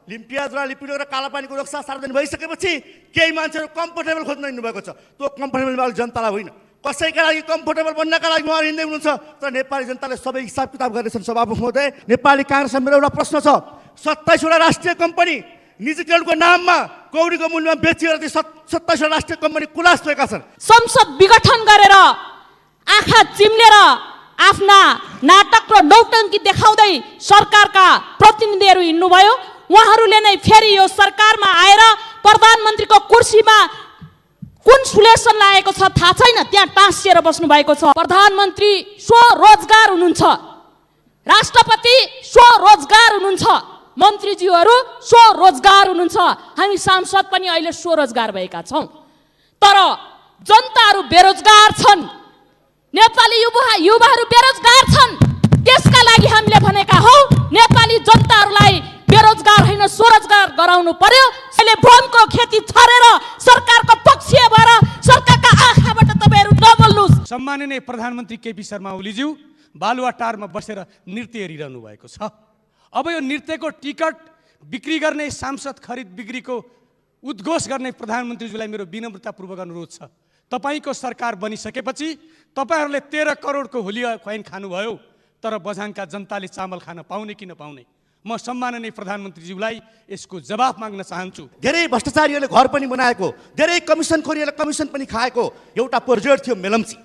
लिम्पिया जुरा लिपिडो र कालापानीको रक्षा सार्वजनिक भइसकेपछि केही मान्छेहरू कम्फर्टेबल खोज्न हिँड्नु भएको छ। त्यो कम्फर्टेबल वाला जनतालाई होइन, कसैका लागि कम्फर्टेबल बन्नका लागि उहाँहरू हिँड्दै हुनुहुन्छ। तर नेपाली जनताले सबै हिसाब किताब गर्दैछन्। सभामुख महोदय, नेपाली काङ्ग्रेसमा मेरो एउटा प्रश्न छ। 27वटा राष्ट्रिय कम्पनी निजीकरणको नाममा कौडीको मूल्यमा बेचिएर ती 27वटा राष्ट्रिय कम्पनी कुलास भएका छन्। संसद विघटन गरेर आँखा चिम्लेर आफ्ना नाटक र नौटङ्की देखाउँदै सरकारका प्रतिनिधिहरू हिँड्नुभयो। उहाँहरूले नै फेरि यो सरकारमा आएर प्रधानमन्त्रीको कुर्सीमा कुन सुलेसन लागेको छ थाहा छैन, त्यहाँ टाँसिएर बस्नु भएको छ। प्रधानमन्त्री स्वरोजगार हुनुहुन्छ, राष्ट्रपति स्वरोजगार हुनुहुन्छ, मन्त्रीज्यूहरू स्वरोजगार हुनुहुन्छ। हामी सांसद पनि अहिले स्वरोजगार भएका छौँ। तर जनताहरू बेरोजगार छन्, नेपाली युवाहरू बेरोजगार छन्। त्यसका लागि हामीले भनेका हौ नेपाली जनताहरूलाई बेरोजगार होइन स्वरोजगार गराउनु पर्यो। अहिले भ्रमको खेती छरेर सरकारको पक्षीय भएर सरकारका आँखाबाट तपाईँहरू नबोल्नुहोस्। सम्माननीय प्रधानमन्त्री केपी शर्मा ओलीज्यू बालुवाटारमा बसेर नृत्य हेरिरहनु भएको छ। अब यो नृत्यको टिकट बिक्री गर्ने, सांसद खरिद बिक्रीको उद्घोष गर्ने प्रधानमन्त्रीज्यूलाई मेरो विनम्रतापूर्वक अनुरोध छ। तपाईँको सरकार बनिसकेपछि तपाईँहरूले 13 करोडको होली खुवाइन खानुभयो, तर बझाङका जनताले चामल खान पाउने कि नपाउने? म सम्माननीय प्रधानमन्त्रीज्यूलाई यसको जवाफ माग्न चाहन्छु। धेरै भ्रष्टाचारीहरूले घर पनि बनाएको, धेरै कमिसनखोरीहरूले कमिसन पनि खाएको एउटा प्रोजेक्ट थियो मेलम्ची।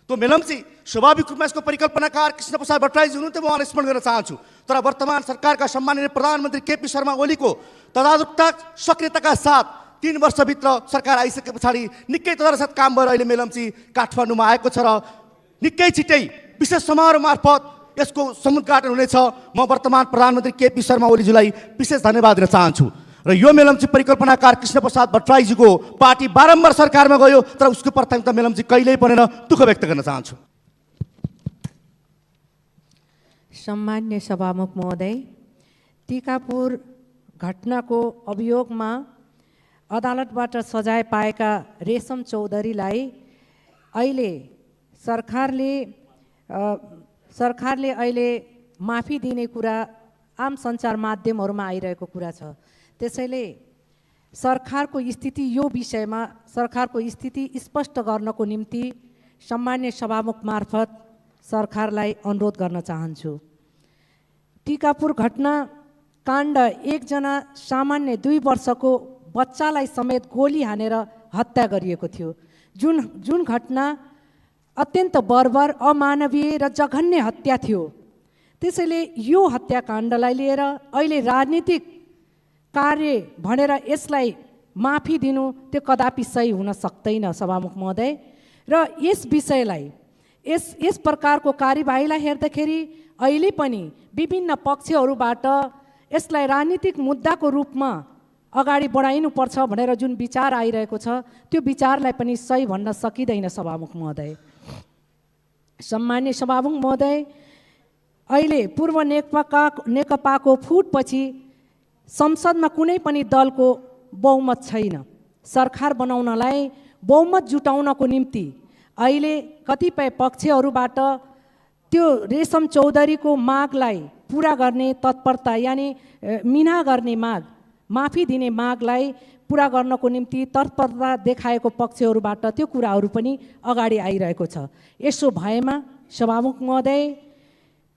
त्यो मेलम्ची स्वाभाविक रूपमा यसको परिकल्पनाकार कृष्णप्रसाद भट्टराईजी हुनुहुन्थ्यो, म उहाँलाई स्मरण गर्न चाहन्छु। तर वर्तमान सरकारका सम्माननीय प्रधानमन्त्री केपी शर्मा ओलीको तदारुकता सक्रियताका साथ 3 वर्षभित्र सरकार आइसके पछाडि निकै तदारुकताका साथ काम भएर अहिले मेलम्ची काठमाडौँमा आएको छ र निकै छिट्टै विशेष समारोह मार्फत यसको समुद्घाटन हुनेछ। म वर्तमान प्रधानमन्त्री केपी शर्मा ओलीज्यूलाई विशेष धन्यवाद दिन चाहन्छु। र यो मेलम्ची परिकल्पनाकार कृष्णप्रसाद भट्टराईजीको पार्टी बारम्बार सरकारमा गयो, तर उसको प्राथमिकता मेलम्ची कहिल्यै बनेन। दुःख व्यक्त गर्न चाहन्छु। सम्मान्य सभामुख महोदय, टिकापुर घटनाको अभियोगमा अदालतबाट सजाय पाएका रेशम चौधरीलाई अहिले सरकारले अहिले माफी दिने कुरा आम सञ्चार माध्यमहरूमा आइरहेको कुरा छ। त्यसैले सरकारको स्थिति, यो विषयमा सरकारको स्थिति स्पष्ट गर्नको निम्ति सम्मान्य सभामुख मार्फत सरकारलाई अनुरोध गर्न चाहन्छु। टिकापुर घटना काण्ड एकजना सामान्य 2 वर्षको बच्चालाई समेत गोली हानेर हत्या गरिएको थियो। जुन घटना अत्यन्त बर्बर, अमानवीय र जघन्य हत्या थियो। त्यसैले यो हत्याकाण्डलाई लिएर अहिले राजनीतिक कार्य भनेर यसलाई माफी दिनु त्यो कदापि सही हुन सक्दैन सभामुख महोदय। र यस विषयलाई यस प्रकारको कार्यवाहीलाई हेर्दाखेरि अहिले पनि विभिन्न पक्षहरूबाट यसलाई राजनीतिक मुद्दाको रूपमा अगाडि बढाइनुपर्छ भनेर जुन विचार आइरहेको छ, त्यो विचारलाई पनि सही भन्न सकिँदैन सभामुख महोदय। सम्मान्य सभामुख महोदय, अहिले पूर्व नेकपाको फुटपछि संसदमा कुनै पनि दलको बहुमत छैन। सरकार बनाउनलाई बहुमत जुटाउनको निम्ति अहिले कतिपय पक्षहरूबाट त्यो रेशम चौधरीको मागलाई पुरा गर्ने तत्परता, यानि मिना गर्ने माग, माफी दिने मागलाई पुरा गर्नको निम्ति तत्परता देखाएको पक्षहरूबाट त्यो कुराहरू पनि अगाडि आइरहेको छ। यसो भएमा सभामुख महोदय,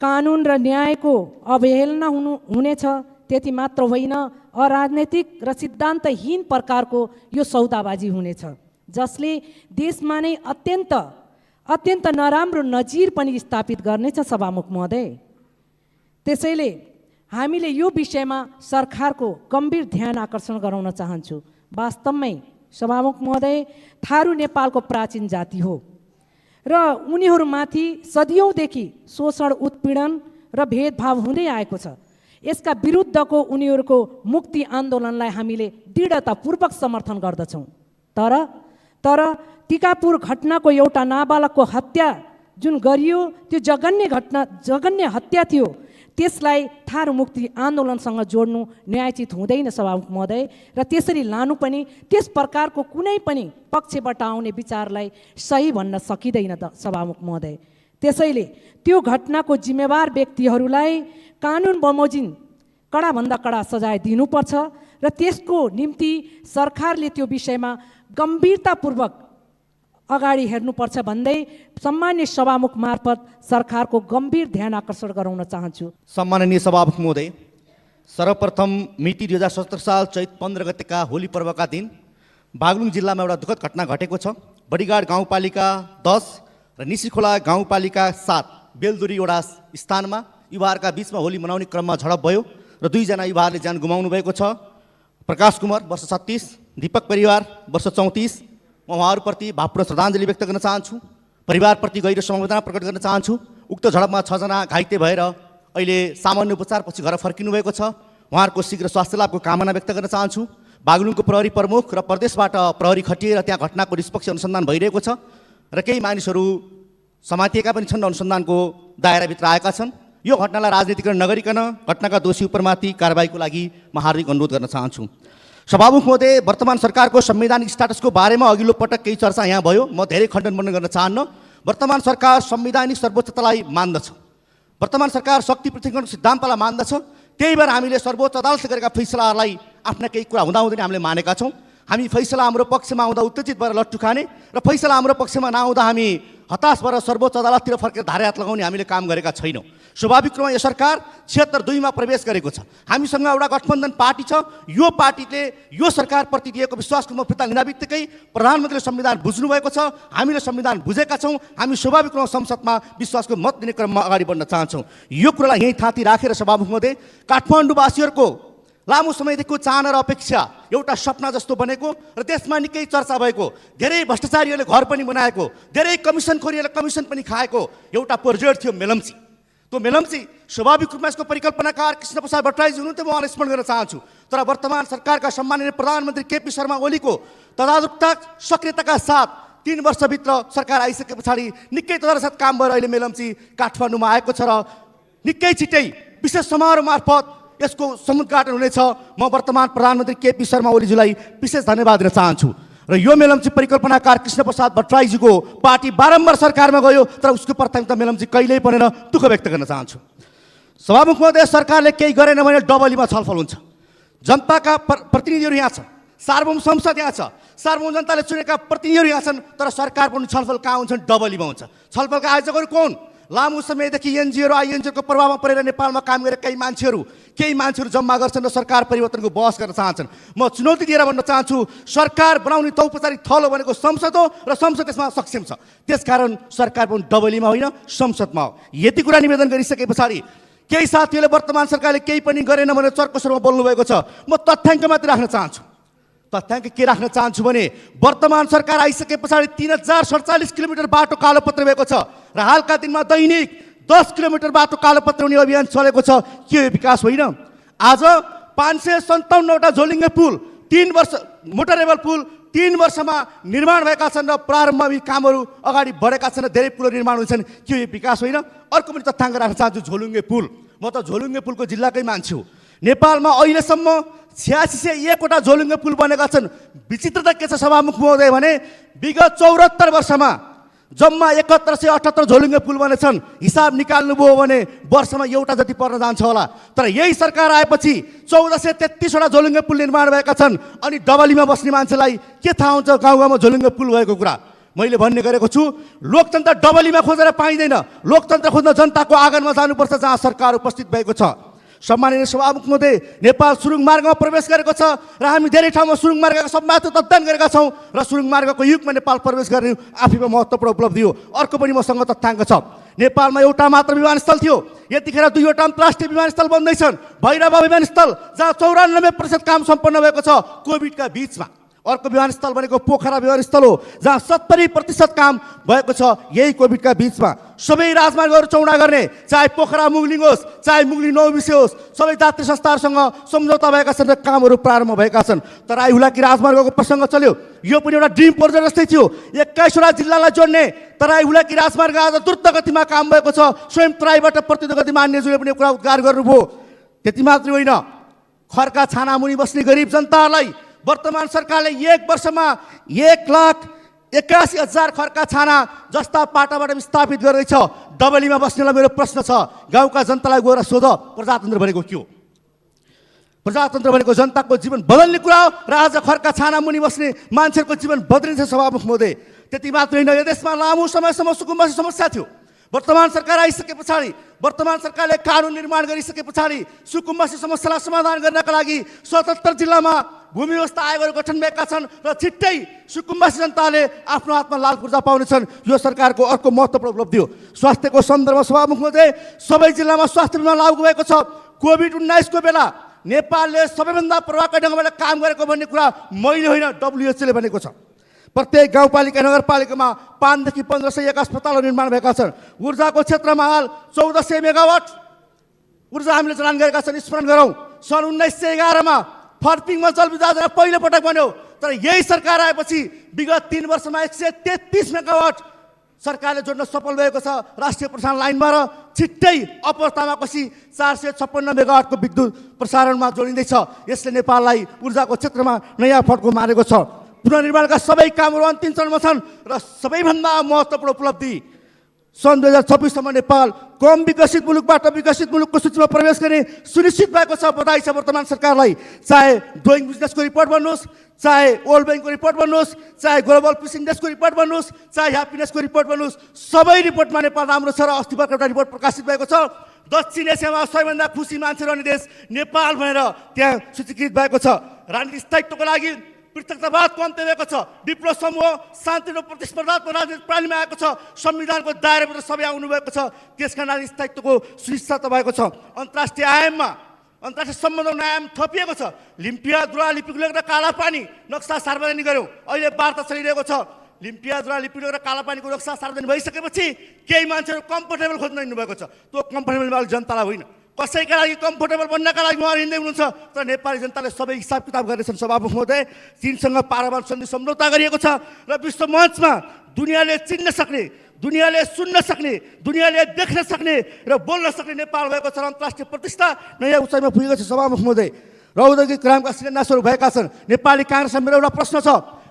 कानुन र न्यायको अवहेलना हुनेछ। त्यति मात्र होइन, अराजनैतिक र सिद्धान्तहीन प्रकारको यो सौदाबाजी हुनेछ, जसले देशमा नै अत्यन्त नराम्रो नजिर पनि स्थापित गर्नेछ सभामुख महोदय। त्यसैले हामीले यो विषयमा सरकारको गम्भीर ध्यान आकर्षण गराउन चाहन्छु। वास्तवमै सभामुख महोदय, थारू नेपालको प्राचीन जाति हो र उनीहरूमाथि सदियौँदेखि शोषण, उत्पीडन र भेदभाव हुँदै आएको छ। यसका विरुद्धको उनीहरूको मुक्ति आन्दोलनलाई हामीले दृढतापूर्वक समर्थन गर्दछौँ। तर टिकापुर घटनाको एउटा नाबालकको हत्या जुन गरियो, त्यो जघन्य हत्या थियो। त्यसलाई थारू मुक्ति आन्दोलनसँग जोड्नु न्यायोचित हुँदैन सभामुख महोदय। र त्यसरी लानु पनि त्यस प्रकारको कुनै पनि पक्षबाट आउने विचारलाई सही भन्न सकिँदैन सभामुख महोदय। त्यसैले त्यो घटनाको जिम्मेवार व्यक्तिहरूलाई कानुन बमोजिम कडाभन्दा कडा सजाय दिनुपर्छ र त्यसको निम्ति सरकारले त्यो विषयमा गम्भीरतापूर्वक अगाडि हेर्नुपर्छ भन्दै सम्मान्य सभामुख मार्फत सरकारको गम्भीर ध्यान आकर्षण गराउन चाहन्छु। सम्माननीय सभामुख महोदय, सर्वप्रथम मिति 2017 साल चैत 15 गतेका होली पर्वका दिन बागलुङ जिल्लामा एउटा दुःखद घटना घटेको छ। बडीगाड गाउँपालिका 10 र निसीखोला गाउँपालिका 7 बेलदुरी एउटा स्थानमा युवाहरूका बीचमा होली मनाउने क्रममा झडप भयो र 2 जना युवाहरूले ज्यान गुमाउनु भएको छ। प्रकाश कुमार वर्ष 36, दीपक परिवार वर्ष 34। म उहाँहरूप्रति भावपूर्ण श्रद्धाञ्जली व्यक्त गर्न चाहन्छु, परिवारप्रति गहिरो समवेदना प्रकट गर्न चाहन्छु। उक्त झडपमा 6 जना घाइते भएर अहिले सामान्य उपचारपछि घर फर्किनु भएको छ। उहाँहरूको शीघ्र स्वास्थ्य लाभको कामना व्यक्त गर्न चाहन्छु। बागलुङको प्रहरी प्रमुख र प्रदेशबाट प्रहरी खटिएर त्यहाँ घटनाको निष्पक्ष अनुसन्धान भइरहेको छ र केही मानिसहरू समातिएका पनि छन् र अनुसन्धानको दायराभित्र आएका छन्। यो घटनालाई राजनीतिकरण नगरिकन घटनाका दोषी उपरमाथि कारबाहीको लागि म हार्दिक अनुरोध गर्न चाहन्छु। सभामुख महोदय, वर्तमान सरकारको संवैधानिक स्ट्याटसको बारेमा अघिल्लो पटक केही चर्चा यहाँ भयो। म धेरै खण्डन वर्णन गर्न चाहन्न। वर्तमान सरकार संवैधानिक सर्वोच्चतालाई मान्दछ, वर्तमान सरकार शक्ति पृथकीकरणको सिद्धान्तलाई मान्दछ। त्यही भएर हामीले सर्वोच्च अदालतले गरेका फैसलाहरूलाई आफ्ना केही कुरा हुँदाहुँदै हामीले मानेका छौँ। हामी फैसला हाम्रो पक्षमा आउँदा उत्तेजित भएर लट्ठु खाने र फैसला हाम्रो पक्षमा नआउँदा हामी हताश भएर सर्वोच्च अदालततिर फर्केर धारे हात लगाउने हामीले काम गरेका छैनौँ। स्वाभाविक रूपमा यो सरकार 76-2 प्रवेश गरेको छ। हामीसँग एउटा गठबन्धन पार्टी छ। यो पार्टीले यो सरकारप्रति दिएको विश्वासको म फिर्ता लिँदा बित्तिकै प्रधानमन्त्रीले संविधान बुझ्नु भएको छ। हामीले संविधान बुझेका छौँ। हामी स्वाभाविक रूपमा संसदमा विश्वासको मत दिने क्रममा अगाडि बढ्न चाहन्छौँ। यो कुरालाई यहीँ थाती राखेर सभामुख महोदय, काठमाडौँवासीहरूको लामो समयदेखिको चाहना र अपेक्षा एउटा सपना जस्तो बनेको र त्यसमा निकै चर्चा भएको, धेरै भ्रष्टाचारीहरूले घर पनि बनाएको, धेरै कमिसनखोरीहरूले कमिसन पनि खाएको एउटा प्रोजेक्ट थियो मेलम्ची। त्यो मेलम्ची स्वाभाविक रूपमा यसको परिकल्पनाकार कृष्णप्रसाद भट्टराईजी हुनुहुन्थ्यो, म उहाँलाई स्मरण गर्न चाहन्छु। तर वर्तमान सरकारका सम्माननीय प्रधानमन्त्री केपी शर्मा ओलीको तदारुकता सक्रियताका साथ 3 वर्षभित्र सरकार आइसके पछाडि निकै तदारुकताका साथ काम भएर अहिले मेलम्ची काठमाडौँमा आएको छ र निकै छिट्टै विशेष समारोह मार्फत यसको समुद्घाटन हुनेछ। म वर्तमान प्रधानमन्त्री केपी शर्मा ओलीजीलाई विशेष धन्यवाद दिन चाहन्छु र यो मेलम्ची परिकल्पनाकार कृष्णप्रसाद भट्टराईजीको पार्टी बारम्बार सरकारमा गयो तर उसको प्राथमिकता मेलम्ची कहिल्यै बनेन, दुःख व्यक्त गर्न चाहन्छु। सभामुख महोदय, सरकारले केही गरेन भने डबलीमा छलफल हुन्छ। जनताका प्रतिनिधिहरू यहाँ छन्, सार्वभौम संसद यहाँ छ, सार्वभौम जनताले चुनेका प्रतिनिधिहरू यहाँ छन्, तर सरकार पनि छलफल कहाँ हुन्छन्? डबलीमा हुन्छ। छलफलका आयोजकहरू कोन? लामो समयदेखि एनजिओ र आइएनजिओको प्रभावमा परेर नेपालमा काम गरेर केही मान्छेहरू जम्मा गर्छन् र सरकार परिवर्तनको बहस गर्न चाहन्छन्। म चुनौती दिएर भन्न चाहन्छु, सरकार बनाउने त औपचारिक थलो भनेको संसद हो र संसद त्यसमा सक्षम छ। त्यसकारण सरकार पनि डबलीमा होइन, संसदमा हो। यति कुरा निवेदन गरिसके पछाडि केही साथीहरूले वर्तमान सरकारले केही पनि गरेन भनेर चर्को स्वरमा बोल्नुभएको छ। म तथ्याङ्क मात्रै राख्न चाहन्छु। तथ्याङ्क के राख्न चाहन्छु भने वर्तमान सरकार आइसके पछाडि 3047 किलोमिटर बाटो कालोपत्र भएको छ र हालका दिनमा दैनिक 10 किलोमिटर बाटो कालोपत्र हुने अभियान चलेको छ। के विकास होइन? आज 557वटा झोलुङ्गे पुल 3 वर्ष, मोटरेबल पुल 3 वर्षमा निर्माण भएका छन् र प्रारम्भिक कामहरू अगाडि बढेका छन् र धेरै पुलहरू निर्माण हुन्छन्। के विकास होइन? अर्को पनि तथ्याङ्क राख्न चाहन्छु, झोलुङ्गे पुल। म त झोलुङ्गे पुलको जिल्लाकै मान्छे हो। नेपालमा अहिलेसम्म 8601वटा झोलुङ्गे पुल बनेका छन्। विचित्रता के छ सभामुख महोदय भने विगत 74 वर्षमा जम्मा 7178 झोलुङ्गे पुल बनेछन्। हिसाब निकाल्नुभयो भने वर्षमा एउटा जति पर्न जान्छ होला। तर यही सरकार आएपछि 1433वटा झोलुङ्गे पुल निर्माण भएका छन्। अनि डबलीमा बस्ने मान्छेलाई के थाहा हुन्छ गाउँ गाउँमा झोलुङ्गे पुल भएको कुरा? मैले भन्ने गरेको छु, लोकतन्त्र डबलीमा खोजेर पाइँदैन। लोकतन्त्र खोज्न जनताको आँगनमा जानुपर्छ जहाँ सरकार उपस्थित भएको छ। सम्माननीय सभामुख महोदय, नेपाल सुरुङ मार्गमा प्रवेश गरेको छ र हामी धेरै ठाउँमा सुरुङ मार्गका सम्भाव्यता अध्ययन गरेका छौँ र सुरुङ मार्गको युगमा नेपाल प्रवेश गर्ने आफैमा महत्त्वपूर्ण उपलब्धि हो। अर्को पनि मसँग तथ्याङ्क छ। नेपालमा एउटा मात्र विमानस्थल थियो, यतिखेर 2वटा अन्तर्राष्ट्रिय विमानस्थल बन्दैछन्। भैरवा विमानस्थल जहाँ 94% काम सम्पन्न भएको छ कोभिडका बिचमा। अर्को विमानस्थल भनेको पोखरा विमानस्थल हो जहाँ 70% काम भएको छ यही कोभिडका बिचमा। सबै राजमार्गहरू चौडा गर्ने, चाहे पोखरा मुगलिङ होस् चाहे मुगलिङ नौबिसे होस्, सबै यात्री संस्थाहरूसँग सम्झौता भएका छन् र कामहरू प्रारम्भ भएका छन्। तराई हुलाकी राजमार्गको प्रसङ्ग चल्यो, यो पनि एउटा ड्रिम प्रोजेक्ट जस्तै थियो। 21वटा जिल्लालाई जोड्ने तराई हुलाकी राजमार्ग आज द्रुत गतिमा काम भएको छ। स्वयं तराईबाट प्रतिद्वन्द गति मान्यज्यूले पनि कुरा उद्घार गर्नुभयो। त्यति मात्रै होइन, खर्का छानामुनि बस्ने गरिब जनताहरूलाई वर्तमान सरकारले 1 वर्षमा 1,81,000 खर्का छाना जस्ता पाटाबाट विस्थापित गर्दैछ। डबलीमा बस्नेलाई मेरो प्रश्न छ, गाउँका जनतालाई गएर सोध प्रजातन्त्र भनेको के हो? प्रजातन्त्र भनेको जनताको जीवन बदल्ने कुरा हो र आज खर्का छाना मुनि बस्ने मान्छेहरूको जीवन बदलिन्छ सभामुख महोदय। त्यति मात्र होइन, यो देशमा लामो समयसम्म सुकुम्बासी समस्या थियो। वर्तमान सरकार आइसके पछाडि, वर्तमान सरकारले कानुन निर्माण गरिसके पछाडि सुकुम्बासी समस्यालाई समाधान गर्नका लागि 77 जिल्लामा भूमि व्यवस्था आयोगहरू गठन भएका छन् र छिट्टै सुकुम्बासी जनताले आफ्नो हातमा लाल पूर्जा पाउनेछन्। यो सरकारको अर्को महत्त्वपूर्ण उपलब्धि हो। स्वास्थ्यको सन्दर्भमा सभामुख महोदय, सबै जिल्लामा स्वास्थ्य बीमा लागू भएको छ। कोभिड-19 को बेला नेपालले सबैभन्दा प्रभावकारी ढङ्गबाट काम गरेको भन्ने कुरा मैले होइन, WHO ले भनेको छ। प्रत्येक गाउँपालिका नगरपालिकामा 5 देखि 1500 अस्पतालहरू निर्माण भएका छन्। ऊर्जाको क्षेत्रमा हाल 1400 मेगावाट ऊर्जा हामीले चलान गरेका छन्। स्मरण गरौँ, सन् 1911 मा फर्पिङमा जलविद्युत पहिलो पटक बन्यो, तर यही सरकार आएपछि विगत 3 वर्षमा 133 मेगावाट सरकारले जोड्न सफल भएको छ राष्ट्रिय प्रसारण लाइनमा र छिट्टै अपरतामा कसी 456 मेगावाटको विद्युत प्रसारणमा जोडिँदैछ। यसले नेपाललाई ऊर्जाको क्षेत्रमा नयाँ फड्को मारेको छ। पुनर्निर्माणका सबै कामहरू अन्तिम चरणमा छन् र सबैभन्दा महत्त्वपूर्ण उपलब्धि सन् 2026 सम्म नेपाल कम विकसित मुलुकबाट विकसित मुलुकको सूचीमा प्रवेश गर्ने सुनिश्चित भएको छ। बधाई छ वर्तमान सरकारलाई। चाहे डुइङ बिजनेसको रिपोर्ट भन्नुहोस्, चाहे वर्ल्ड ब्याङ्कको रिपोर्ट भन्नुहोस्, चाहे ग्लोबल पिस इन्डेक्सको रिपोर्ट भन्नुहोस्, चाहे ह्याप्पिनेसको रिपोर्ट भन्नुहोस्, सबै रिपोर्टमा नेपाल राम्रो छ र अस्ति भर्खर एउटा रिपोर्ट प्रकाशित भएको छ। दक्षिण एसियामा सबैभन्दा खुसी मान्छे रहने देश नेपाल भनेर त्यहाँ सूचीकृत भएको छ। राजनीतिक स्थायित्वको लागि पृथकतावादको अन्त्य भएको छ। विप्लव समूह शान्ति र प्रतिस्पर्धात्मक राजनीतिक प्रणालीमा आएको छ। संविधानको दायराभित्र सबै आउनुभएको छ। त्यसका राजनीतिक स्थायित्वको सुनिश्चितता भएको छ। अन्तर्राष्ट्रिय आयाममा अन्तर्राष्ट्रिय सम्बन्धमा आयाम थपिएको छ। लिम्पियाद्वारा लिपिलेको र कालापानी नक्सा सार्वजनिक गर्यौँ। अहिले वार्ता चलिरहेको छ। लिम्पियाद्वारा लिपिलेको र कालापानीको नक्सा सार्वजनिक भइसकेपछि केही मान्छेहरू कम्फर्टेबल खोज्न हिँड्नुभएको छ। त्यो कम्फर्टेबल जनतालाई होइन, कसैका लागि कम्फर्टेबल बन्नका लागि उहाँहरू हिँड्दै हुनुहुन्छ। तर नेपाली जनताले सबै हिसाब किताब गरेछन्। सभामुख महोदय, चीनसँग पारमाणु सन्धि सम्झौता गरिएको छ र विश्व मञ्चमा दुनियाँले चिन्न सक्ने, दुनियाँले सुन्न सक्ने, दुनियाँले देख्न सक्ने र बोल्न सक्ने नेपाल भएको छ। अन्तर्राष्ट्रिय प्रतिष्ठा नयाँ उचाइमा पुगेको छ। सभामुख महोदय, र औद्योगिक क्रान्तिका शिलान्यासहरू भएका छन्। नेपाली काङ्ग्रेसमा मेरो एउटा प्रश्न छ।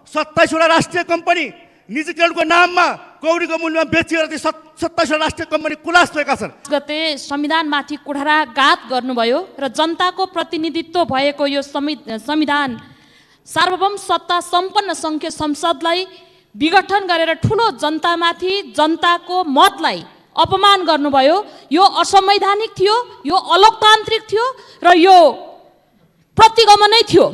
27 वटा राष्ट्रिय कम्पनी निजीकरणको नाममा कौडीको मूल्यमा बेचिएर 27 राष्ट्रिय कम्पनी कुलास भएका छन्। गते संविधानमाथि कुठाराघात गर्नुभयो र जनताको प्रतिनिधित्व भएको यो संविधान सार्वभौम सत्ता सम्पन्न सङ्घीय संसदलाई विघटन गरेर ठुलो जनतामाथि जनताको मतलाई अपमान गर्नुभयो। यो असंवैधानिक थियो, यो अलोकतान्त्रिक थियो र यो प्रतिगमनै थियो।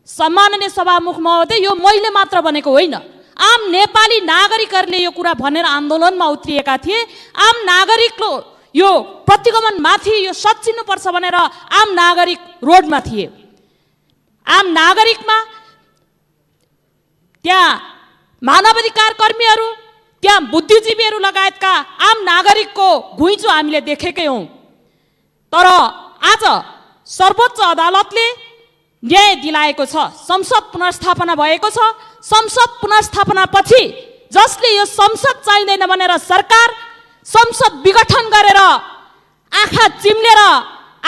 सम्माननीय सभामुख महोदय, यो मैले मात्र भनेको होइन, आम नेपाली नागरिकहरूले यो कुरा भनेर आन्दोलनमा उत्रिएका थिए। आम नागरिकले यो प्रतिगमनमाथि यो सच्चिनुपर्छ भनेर आम नागरिक रोडमा थिए। आम नागरिकमा त्यहाँ मानवाधिकार कर्मीहरू, त्यहाँ बुद्धिजीवीहरू लगायतका आम नागरिकको घुइँचो हामीले देखेकै हौँ। तर आज सर्वोच्च अदालतले न्याय दिलाएको छ। संसद पुनर्स्थापना भएको छ। संसद पुनर्स्थापनापछि जसले यो संसद चाहिँदैन भनेर सरकार संसद विघटन गरेर आँखा चिम्लेर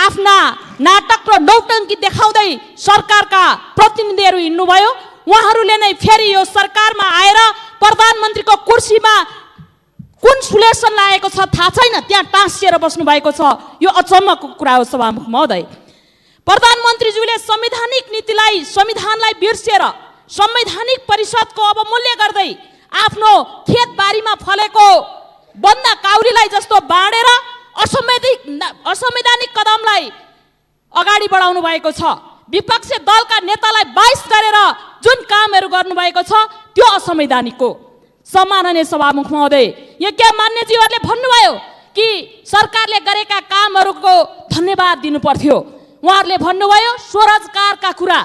आफ्ना नाटक र नौटङ्की देखाउँदै सरकारका प्रतिनिधिहरू हिँड्नुभयो। उहाँहरूले नै फेरि यो सरकारमा आएर प्रधानमन्त्रीको कुर्सीमा कुन सुलेसन लागेको छ थाहा छैन, त्यहाँ टाँसिएर बस्नु भएको छ। यो अचम्मको कुरा हो सभामुख महोदय। प्रधानमन्त्रीज्यूले संवैधानिक नीतिलाई, संविधानलाई बिर्सेर संवैधानिक परिषदको अवमूल्य गर्दै आफ्नो खेतबारीमा फलेको बन्दा काउरीलाई जस्तो बाँडेर असंवैधानिक कदमलाई अगाडि बढाउनु भएको छ। विपक्षी दलका नेतालाई बाइस गरेर जुन कामहरू गर्नुभएको छ त्यो असंवैधानिक हो। सम्माननीय सभामुख महोदय, यहाँ मान्यज्यूहरूले भन्नुभयो कि सरकारले गरेका कामहरूको धन्यवाद दिनुपर्थ्यो। उहाँहरूले भन्नुभयो स्वरोजगारका कुरा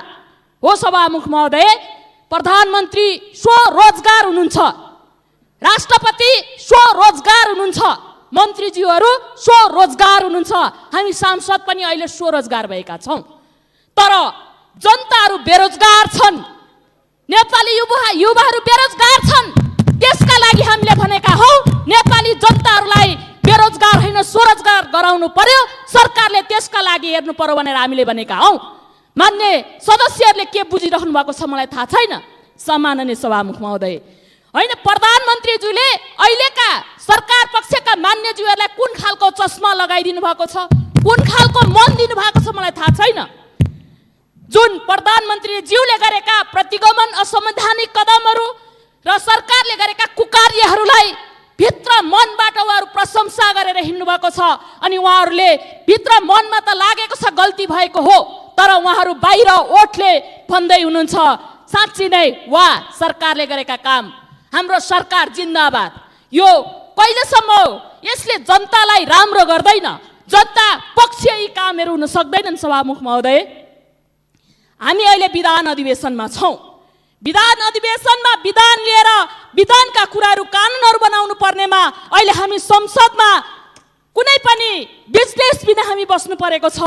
हो। सभामुख महोदय, प्रधानमन्त्री स्वरोजगार हुनुहुन्छ, राष्ट्रपति स्वरोजगार हुनुहुन्छ, मन्त्रीज्यूहरू स्वरोजगार हुनुहुन्छ, हामी सांसद पनि अहिले स्वरोजगार भएका छौँ। तर जनताहरू बेरोजगार छन्, नेपाली युवाहरू बेरोजगार छन्। त्यसका लागि हामीले भनेका हौ नेपाली जनताहरूलाई बेरोजगार होइन स्वरोजगार गराउनु पर्यो। सरकारले त्यसका लागि हेर्नु पर्यो भनेर हामीले भनेका हौ। मान्य सदस्यहरूले के बुझिरहनु भएको छ मलाई थाहा छैन। सम्माननीय सभामुख महोदय, होइन प्रधानमन्त्रीज्यूले अहिलेका सरकार पक्षका मान्यज्यूहरूलाई कुन खालको चस्मा लगाइदिनु भएको छ, कुन खालको मन दिनु भएको छ मलाई थाहा छैन। जुन प्रधानमन्त्री ज्यूले गरेका प्रतिगमन असंवैधानिक कदमहरू र सरकारले गरेका कुकार्यहरूलाई भित्र मनबाट उहाँहरू प्रशंसा गरेर हिँड्नु भएको छ। अनि उहाँहरूले भित्र मनमा त लागेको छ गल्ती भएको हो, तर उहाँहरू बाहिर ओठले भन्दै हुनुहुन्छ साँच्ची नै वाह सरकारले गरेका काम, हाम्रो सरकार जिन्दाबाद। यो कहिलेसम्म हो? यसले जनतालाई राम्रो गर्दैन, जनता पक्षीय कामहरू हुन सक्दैनन्। सभामुख महोदय, हामी अहिले विधान अधिवेशनमा छौँ। विधान अधिवेशनमा विधान लिएर विधानका कुराहरू कानुनहरू बनाउनु पर्नेमा अहिले हामी संसदमा कुनै पनि बिजनेस बिना हामी बस्नु परेको छ।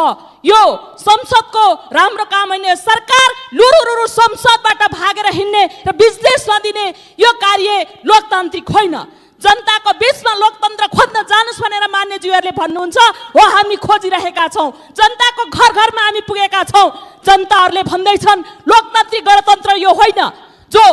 यो संसदको राम्रो काम होइन। सरकार लुरुरुरु संसदबाट भागेर हिँड्ने र बिजनेस नदिने यो कार्य लोकतान्त्रिक होइन। जनताको बिचमा लोकतन्त्र खोज्न जानुस् भनेर मान्यज्यूहरूले भन्नुहुन्छ, हो हामी खोजिरहेका छौँ। जनताको घर घरमा हामी पुगेका छौँ। जनताहरूले भन्दैछन् लोकतान्त्रिक गणतन्त्र यो होइन। जो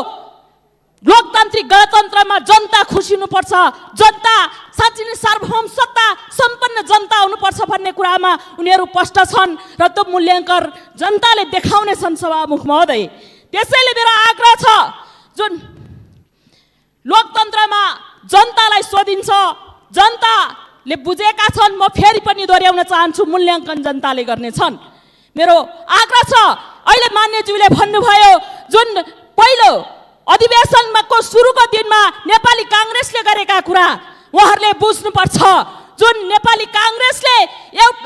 लोकतान्त्रिक गणतन्त्रमा जनता खुसी हुनुपर्छ, जनता साँच्चै नै सार्वभौम सत्ता सम्पन्न जनता हुनुपर्छ भन्ने कुरामा उनीहरू स्पष्ट छन् र त्यो मूल्याङ्कन जनताले देखाउने छन्। सभामुख महोदय, त्यसैले मेरो आग्रह छ, जुन लोकतन्त्रमा जनतालाई सोधिन्छ, जनताले बुझेका छन्। म फेरि पनि दोहोऱ्याउन चाहन्छु, मूल्याङ्कन जनताले गर्नेछन्। मेरो आग्रह छ, अहिले मान्यज्यूले भन्नुभयो जुन पहिलो अधिवेशनको सुरुको दिनमा नेपाली काङ्ग्रेसले गरेका कुरा उहाँहरूले बुझ्नुपर्छ। जुन नेपाली काङ्ग्रेसले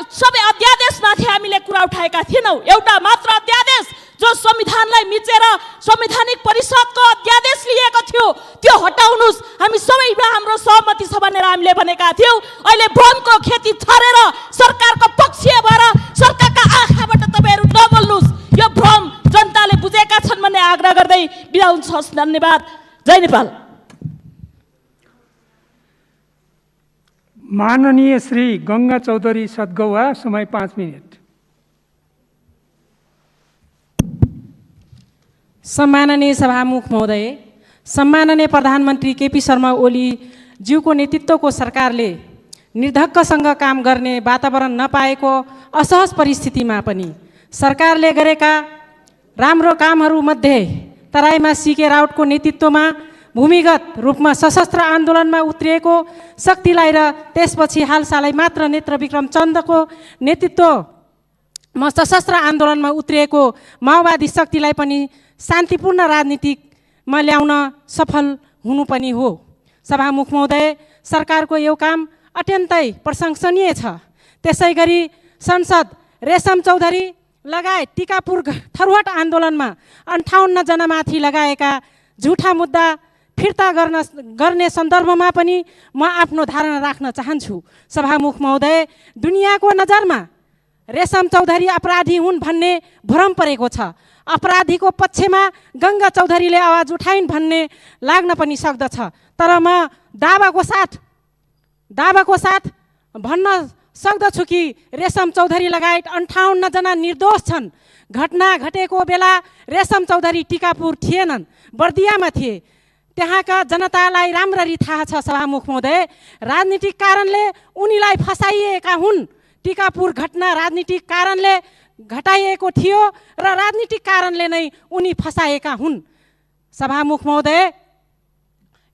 सबै अध्यादेशमाथि हामीले कुरा उठाएका थिएनौँ। एउटा मात्र अध्यादेश जो संविधानलाई मिचेर संवैधानिक परिषदको अध्यादेश लिएको थियो त्यो हटाउनुस्, हामी सबैमा हाम्रो सहमति छ भनेर हामीले भनेका थियौँ। अहिले भ्रमको खेती छरेर सरकारको पक्षीय भएर सरकारका आँखाबाट तपाईँहरू नबोल्नुहोस्। यो भ्रम जनताले बुझेका छन् भन्ने आग्रह गर्दै बिदा हुन्छ। धन्यवाद। जय नेपाल। माननीय श्री गङ्गा चौधरी सद्गौवा, समय 5 मिनट। सम्माननीय सभामुख महोदय, सम्माननीय प्रधानमन्त्री केपी शर्मा ओली ज्यूको नेतृत्वको सरकारले निर्धक्कसँग काम गर्ने वातावरण नपाएको असहज परिस्थितिमा पनि सरकारले गरेका राम्रो कामहरूमध्ये तराईमा सीके राउतको नेतृत्वमा भूमिगत रूपमा सशस्त्र आन्दोलनमा उत्रिएको शक्तिलाई र त्यसपछि हालसालै मात्र नेत्र विक्रम चन्दको नेतृत्वमा सशस्त्र आन्दोलनमा उत्रिएको माओवादी शक्तिलाई पनि शान्तिपूर्ण राजनीतिमा ल्याउन सफल हुनु पनि हो। सभामुख महोदय, सरकारको यो काम अत्यन्तै प्रशंसनीय छ। त्यसै गरी सांसद रेशम चौधरी लगायत टिकापुर थरुहट आन्दोलनमा 58 जनामाथि लगाएका झुठा मुद्दा फिर्ता गर्ने सन्दर्भमा पनि म आफ्नो धारणा राख्न चाहन्छु। सभामुख महोदय, दुनियाँको नजरमा रेशम चौधरी अपराधी हुन् भन्ने भ्रम परेको छ। अपराधीको पक्षमा गङ्गा चौधरीले आवाज उठाइन् भन्ने लाग्न पनि सक्दछ, तर म दावाको साथ भन्न सक्दछु कि रेशम चौधरी लगायत 58 जना निर्दोष छन्। घटना घटेको बेला रेशम चौधरी टिकापुर थिएनन्, बर्दियामा थिए। त्यहाँका जनतालाई राम्ररी थाहा छ। सभामुख महोदय, राजनीतिक कारणले उनीलाई फसाइएका हुन्। टिकापुर घटना राजनीतिक कारणले घटाइएको थियो र राजनीतिक कारणले नै उनी फसाएका हुन्। सभामुख महोदय,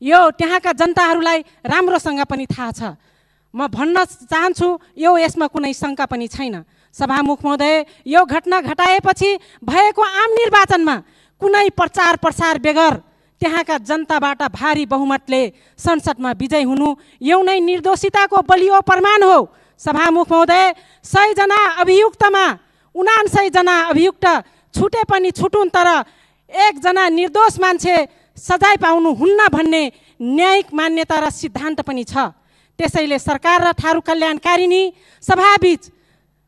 यो त्यहाँका जनताहरूलाई राम्रोसँग पनि थाहा छ। म भन्न चाहन्छु, यो यसमा कुनै शङ्का पनि छैन। सभामुख महोदय, यो घटना घटाएपछि भएको आम निर्वाचनमा कुनै प्रचार प्रसार बेगर त्यहाँका जनताबाट भारी बहुमतले संसदमा विजय हुनु यो नै निर्दोषिताको बलियो प्रमाण हो। सभामुख महोदय, 100 जना अभियुक्तमा 59 जना अभियुक्त छुटे पनि छुटुन्, तर 1 जना निर्दोष मान्छे सजाय पाउनु हुन्न भन्ने न्यायिक मान्यता र सिद्धान्त पनि छ। त्यसैले सरकार र थारू कल्याणकारिणी सभाबीच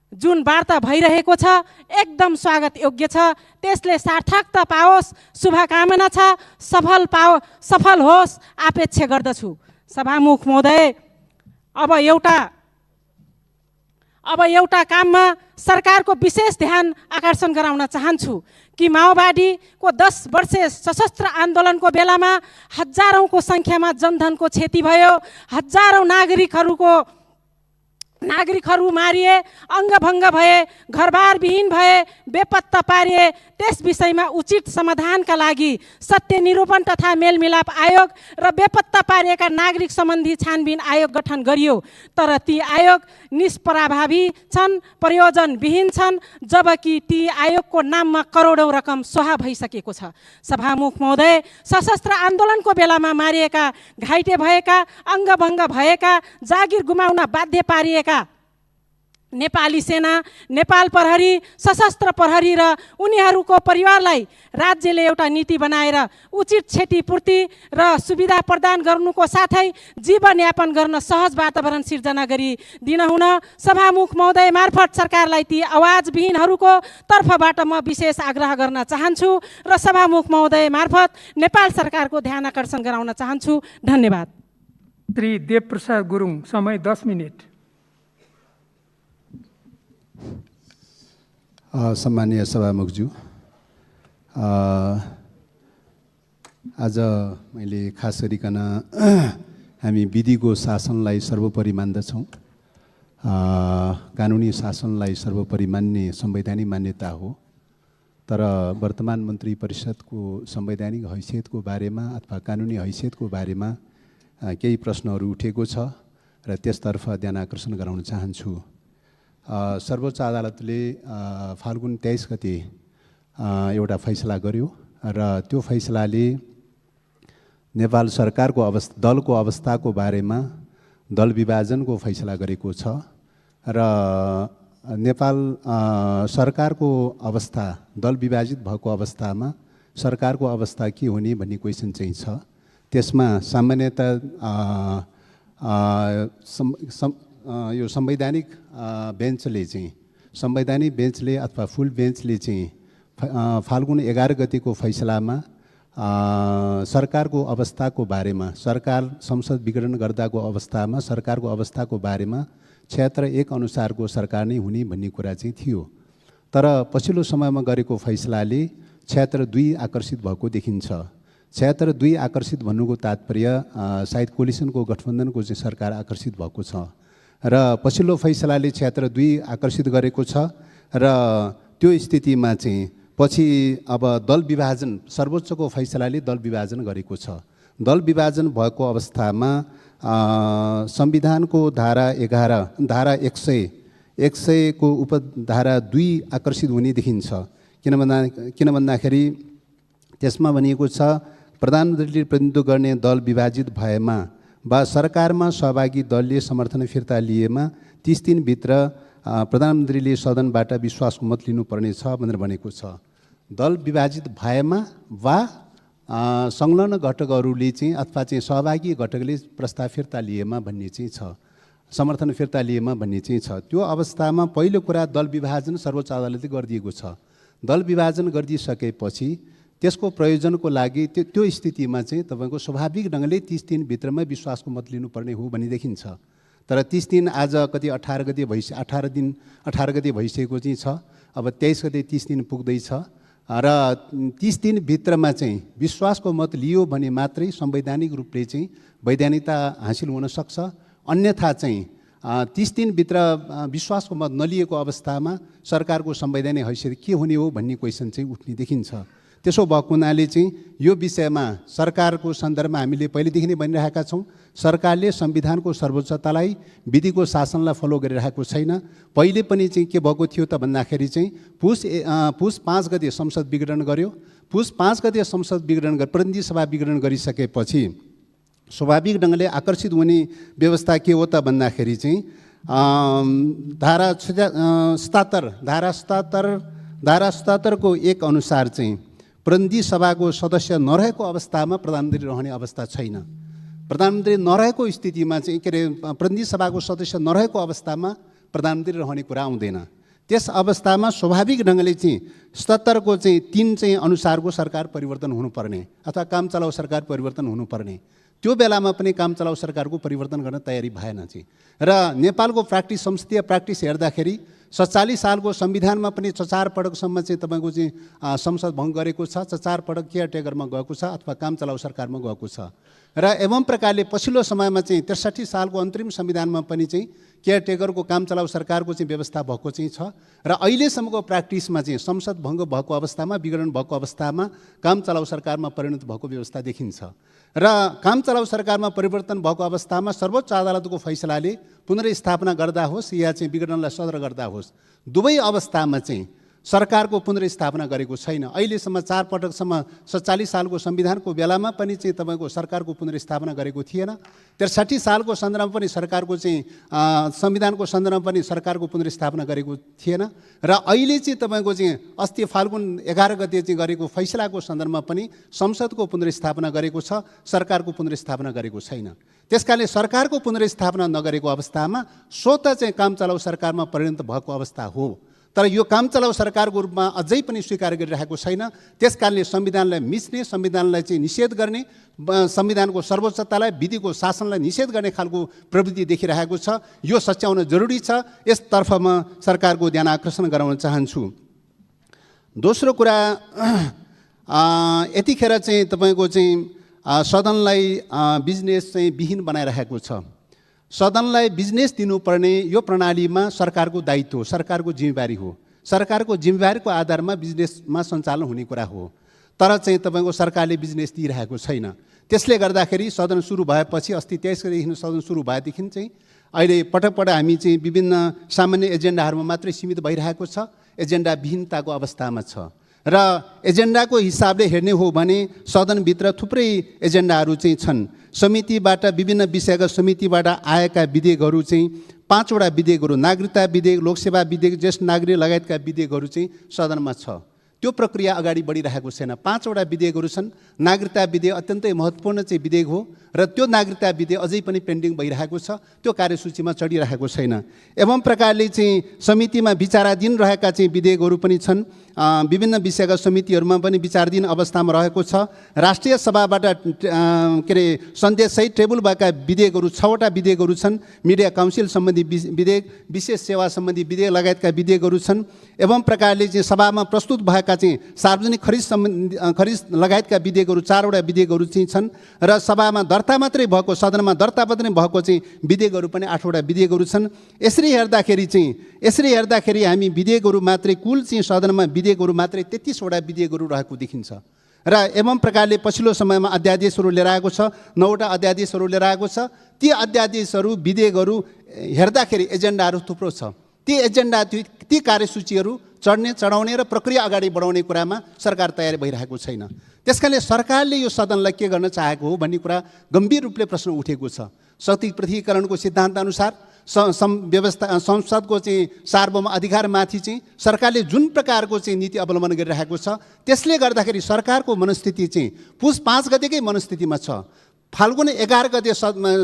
जुन वार्ता भइरहेको छ एकदम स्वागत योग्य छ। त्यसले सार्थकता पाओस्, शुभकामना छ, सफल होस् अपेक्षा गर्दछु। सभामुख महोदय, अब एउटा काममा सरकारको विशेष ध्यान आकर्षण गराउन चाहन्छु कि माओवादीको 10 वर्षे सशस्त्र आन्दोलनको बेलामा हजारौंको सङ्ख्यामा जनधनको क्षति भयो, हजारौं नागरिकहरूको नागरिकहरू मारिए, अङ्गभङ्ग भए, घरबारविहीन भए, बेपत्ता पारिए, त्यस विषयमा उचित समाधानका लागि सत्य निरूपण तथा मेलमिलाप आयोग र बेपत्ता पारिएका नागरिक सम्बन्धी छानबिन आयोग गठन गरियो। तर ती आयोग निष्प्रभावी छन्, प्रयोजनविहीन छन्, जबकि ती आयोगको नाममा करोडौँ रकम स्वाहा भइसकेको छ। सभामुख महोदय, सशस्त्र आन्दोलनको बेलामा मारिएका, घाइते भएका, अङ्गभङ्ग भएका, जागिर गुमाउन बाध्य पारिएका नेपाली सेना, नेपाल प्रहरी, सशस्त्र प्रहरी र उनीहरूको परिवारलाई राज्यले एउटा नीति बनाएर उचित क्षतिपूर्ति र सुविधा प्रदान गर्नुको साथै जीवनयापन गर्न सहज वातावरण सिर्जना गरी दिन हुन सभामुख महोदय मार्फत सरकारलाई ती आवाजविहीनहरूको तर्फबाट म विशेष आग्रह गर्न चाहन्छु र सभामुख महोदय मार्फत नेपाल सरकारको ध्यान आकर्षण गराउन चाहन्छु। धन्यवाद। श्री देवप्रसाद गुरुङ, समय 10 मिनट। सम्मानीय सभामुखज्यू, आज मैले खास गरिकन हामी विधिको शासनलाई सर्वोपरि मान्दछौँ। कानुनी शासनलाई सर्वोपरि मान्ने संवैधानिक मान्यता हो। तर वर्तमान मन्त्री परिषदको संवैधानिक हैसियतको बारेमा अथवा कानुनी हैसियतको बारेमा केही प्रश्नहरू उठेको छ र त्यसतर्फ ध्यान आकर्षण गराउन चाहन्छु। सर्वोच्च अदालतले फाल्गुन 23 गते एउटा फैसला गर्यो र त्यो फैसलाले नेपाल सरकारको दलको अवस्थाको बारेमा दल विभाजनको फैसला गरेको छ र नेपाल सरकारको अवस्था दल विभाजित भएको अवस्थामा सरकारको अवस्था के हुने भन्ने क्वेसन चाहिँ छ। त्यसमा सामान्यतः यो संवैधानिक बेन्चले अथवा फुल बेन्चले चाहिँ फाल्गुन 11 गतिको फैसलामा सरकारको अवस्थाको बारेमा, सरकार संसद विघटन गर्दाको अवस्थामा सरकारको अवस्थाको बारेमा क्षेत्र 1 अनुसारको सरकार नै हुने भन्ने कुरा चाहिँ थियो। तर पछिल्लो समयमा गरेको फैसलाले क्षेत्र 2 आकर्षित भएको देखिन्छ। क्षेत्र 2 आकर्षित भन्नुको तात्पर्य सायद कोलिसनको गठबन्धनको चाहिँ सरकार आकर्षित भएको छ र पछिल्लो फैसलाले क्षेत्र 2 आकर्षित गरेको छ र त्यो स्थितिमा चाहिँ पछि अब दल विभाजन, सर्वोच्चको फैसलाले दल विभाजन गरेको छ। दल विभाजन भएको अवस्थामा संविधानको धारा 11, धारा 100 को उपधारा 2 आकर्षित हुने देखिन्छ। किन भन्दाखेरि त्यसमा भनिएको छ प्रधानमन्त्रीले प्रतिनिधित्व गर्ने दल विभाजित भएमा वा सरकारमा सहभागी दलले समर्थन फिर्ता लिएमा 30 दिनभित्र प्रधानमन्त्रीले सदनबाट विश्वासको मत लिनुपर्नेछ भनेर भनेको छ। दल विभाजित भएमा वा संलग्न घटकहरूले चाहिँ अथवा चाहिँ सहभागी घटकले प्रस्ताव फिर्ता लिएमा भन्ने चाहिँ छ, समर्थन फिर्ता लिएमा भन्ने चाहिँ छ। त्यो अवस्थामा पहिलो कुरा दल विभाजन सर्वोच्च अदालतले गरिदिएको छ। दल विभाजन गरिदिइसकेपछि त्यसको प्रयोजनको लागि त्यो स्थितिमा चाहिँ तपाईँको स्वाभाविक ढङ्गले 30 दिनभित्रमा विश्वासको मत लिनुपर्ने हो भन्ने देखिन्छ। तर 30 दिन आज कति 18 गते भइसकेको चाहिँ छ। अब 23 गते 30 दिन पुग्दैछ र 30 दिनभित्रमा चाहिँ विश्वासको मत लियो भने मात्रै संवैधानिक रूपले चाहिँ वैधानिकता हासिल हुन सक्छ। अन्यथा चाहिँ 30 दिनभित्र विश्वासको मत नलिएको अवस्थामा सरकारको संवैधानिक हैसियत के हुने हो भन्ने क्वेसन चाहिँ उठ्ने देखिन्छ। त्यसो भएको हुनाले चाहिँ यो विषयमा सरकारको सन्दर्भमा हामीले पहिलेदेखि नै भनिरहेका छौँ, सरकारले संविधानको सर्वोच्चतालाई, विधिको शासनलाई फलो गरिरहेको छैन। पहिले पनि चाहिँ के भएको थियो त भन्दाखेरि चाहिँ पुस 5 गते संसद विघटन गर्यो। पुस 5 गते संसद विघटन प्रतिनिधि सभा विघटन गरिसकेपछि स्वाभाविक ढङ्गले आकर्षित हुने व्यवस्था के हो त भन्दाखेरि चाहिँ धारा 77 को 1 अनुसार चाहिँ प्रतिनिधि सभाको सदस्य नरहेको अवस्थामा प्रधानमन्त्री रहने अवस्था छैन। प्रधानमन्त्री नरहेको स्थितिमा चाहिँ के अरे प्रतिनिधि सभाको सदस्य नरहेको अवस्थामा प्रधानमन्त्री रहने कुरा आउँदैन। त्यस अवस्थामा स्वाभाविक ढङ्गले चाहिँ 77 को चाहिँ 3 चाहिँ अनुसारको सरकार परिवर्तन हुनुपर्ने अथवा काम चलाउ सरकार परिवर्तन हुनुपर्ने। त्यो बेलामा पनि काम चलाउ सरकारको परिवर्तन गर्न तयारी भएन चाहिँ। र नेपालको प्र्याक्टिस, संसदीय प्र्याक्टिस हेर्दाखेरि 47 सालको संविधानमा पनि 4 पटकसम्म चाहिँ तपाईँको चाहिँ संसद भङ्ग गरेको छ, 4 पटक केयरटेकरमा गएको छ अथवा काम चलाउ सरकारमा गएको छ। र एवं प्रकारले पछिल्लो समयमा चाहिँ 63 सालको अन्तरिम संविधानमा पनि चाहिँ केयरटेकरको काम चलाउ सरकारको चाहिँ व्यवस्था भएको चाहिँ छ र अहिलेसम्मको प्र्याक्टिसमा चाहिँ संसद भङ्ग भएको अवस्थामा विघटन भएको अवस्थामा काम चलाउ सरकारमा परिणत भएको व्यवस्था देखिन्छ र काम चलाउ सरकारमा परिवर्तन भएको अवस्थामा सर्वोच्च अदालतको फैसलाले पुनर्स्थापना गर्दा होस् या चाहिँ विघटनलाई सदर गर्दा होस् दुवै अवस्थामा चाहिँ सरकारको पुनर्स्थापना गरेको छैन। अहिलेसम्म 4 पटकसम्म 47 सालको संविधानको बेलामा पनि चाहिँ तपाईँको सरकारको पुनर्स्थापना गरेको थिएन। 63 सालको सन्दर्भमा पनि सरकारको चाहिँ संविधानको सन्दर्भमा पनि सरकारको पुनर्स्थापना गरेको थिएन र अहिले चाहिँ तपाईँको चाहिँ अस्ति फाल्गुन 11 गते चाहिँ गरेको फैसलाको सन्दर्भमा पनि संसदको पुनर्स्थापना गरेको छ, सरकारको पुनर्स्थापना गरेको छैन। त्यसकारणले सरकारको पुनर्स्थापना नगरेको अवस्थामा स्वतः चाहिँ काम चलाउ सरकारमा परिणत भएको अवस्था हो, तर यो काम चलाउ सरकारको रूपमा अझै पनि स्वीकार गरिरहेको छैन। त्यसकारणले संविधानलाई मिच्ने, संविधानलाई चाहिँ निषेध गर्ने, संविधानको सर्वोच्चतालाई, विधिको शासनलाई निषेध गर्ने खालको प्रवृत्ति देखिरहेको छ। यो सच्याउन जरुरी छ। यसतर्फ म सरकारको ध्यान आकर्षण गराउन चाहन्छु। दोस्रो कुरा, यतिखेर चाहिँ तपाईँको चाहिँ सदनलाई बिजनेस चाहिँ विहीन बनाइरहेको छ। सदनलाई बिजनेस दिनुपर्ने यो प्रणालीमा सरकारको दायित्व हो, सरकारको जिम्मेवारी हो। सरकारको जिम्मेवारीको आधारमा बिजनेसमा सञ्चालन हुने कुरा हो, तर चाहिँ तपाईँको सरकारले बिजनेस दिइरहेको छैन। त्यसले गर्दाखेरि सदन सुरु भएपछि अस्ति 23 गतेदेखि सदन सुरु भएदेखि चाहिँ अहिले पटक हामी चाहिँ विभिन्न सामान्य एजेन्डाहरूमा मात्रै सीमित भइरहेको छ, एजेन्डा विहीनताको अवस्थामा छ। र एजेन्डाको हिसाबले हेर्ने हो भने सदनभित्र थुप्रै एजेन्डाहरू चाहिँ छन्। समितिबाट, विभिन्न विषयगत समितिबाट आएका विधेयकहरू चाहिँ 5 वटा विधेयकहरू, नागरिकता विधेयक, लोकसेवा विधेयक, ज्येष्ठ नागरिक लगायतका विधेयकहरू चाहिँ सदनमा छ। त्यो प्रक्रिया अगाडि बढिरहेको छैन। 5 वटा विधेयकहरू छन्। नागरिकता विधेयक अत्यन्तै महत्त्वपूर्ण चाहिँ विधेयक हो र त्यो नागरिकता विधेयक अझै पनि पेन्डिङ भइरहेको छ, त्यो कार्यसूचीमा चढिरहेको छैन। एवं प्रकारले चाहिँ समितिमा विचाराधीन रहेका चाहिँ विधेयकहरू पनि छन्। विभिन्न विषयगत समितिहरूमा पनि विचाराधीन अवस्थामा रहेको छ। राष्ट्रिय सभाबाट के अरे सन्देशसहित टेबल भएका विधेयकहरू 6 वटा विधेयकहरू छन्। मिडिया काउन्सिल सम्बन्धी विधेयक, विशेष सेवा सम्बन्धी विधेयक लगायतका विधेयकहरू छन्। एवं प्रकारले चाहिँ सभामा प्रस्तुत भएका चाहिँ सार्वजनिक खरिद लगायतका विधेयकहरू 4 वटा विधेयकहरू चाहिँ छन् र सभामा दर्ता मात्रै भएको, सदनमा दर्ता मात्रै भएको चाहिँ विधेयकहरू पनि 8 वटा विधेयकहरू छन्। यसरी हेर्दाखेरि हामी विधेयकहरू मात्रै, कुल चाहिँ सदनमा विधेयकहरू मात्रै 33 वटा विधेयकहरू रहेको देखिन्छ। र एवं प्रकारले पछिल्लो समयमा अध्यादेशहरू लिएर आएको छ, 9 वटा अध्यादेशहरू लिएर आएको छ। ती अध्यादेशहरू, विधेयकहरू हेर्दाखेरि एजेन्डाहरू थुप्रो छ। ती एजेन्डा, ती कार्यसूचीहरू चढाउने र प्रक्रिया अगाडि बढाउने कुरामा सरकार तयारी भइरहेको छैन। त्यसकारणले सरकारले यो सदनलाई के गर्न चाहेको हो भन्ने कुरा गम्भीर रूपले प्रश्न उठेको छ। शक्ति पृथकीकरणको सिद्धान्तअनुसार संसदको चाहिँ सार्वभौम अधिकारमाथि चाहिँ सरकारले जुन प्रकारको चाहिँ नीति अवलम्बन गरिरहेको छ, त्यसले गर्दाखेरि सरकारको मनस्थिति चाहिँ पुस 5 गतेकै मनस्थितिमा छ। फाल्गुन 11 गते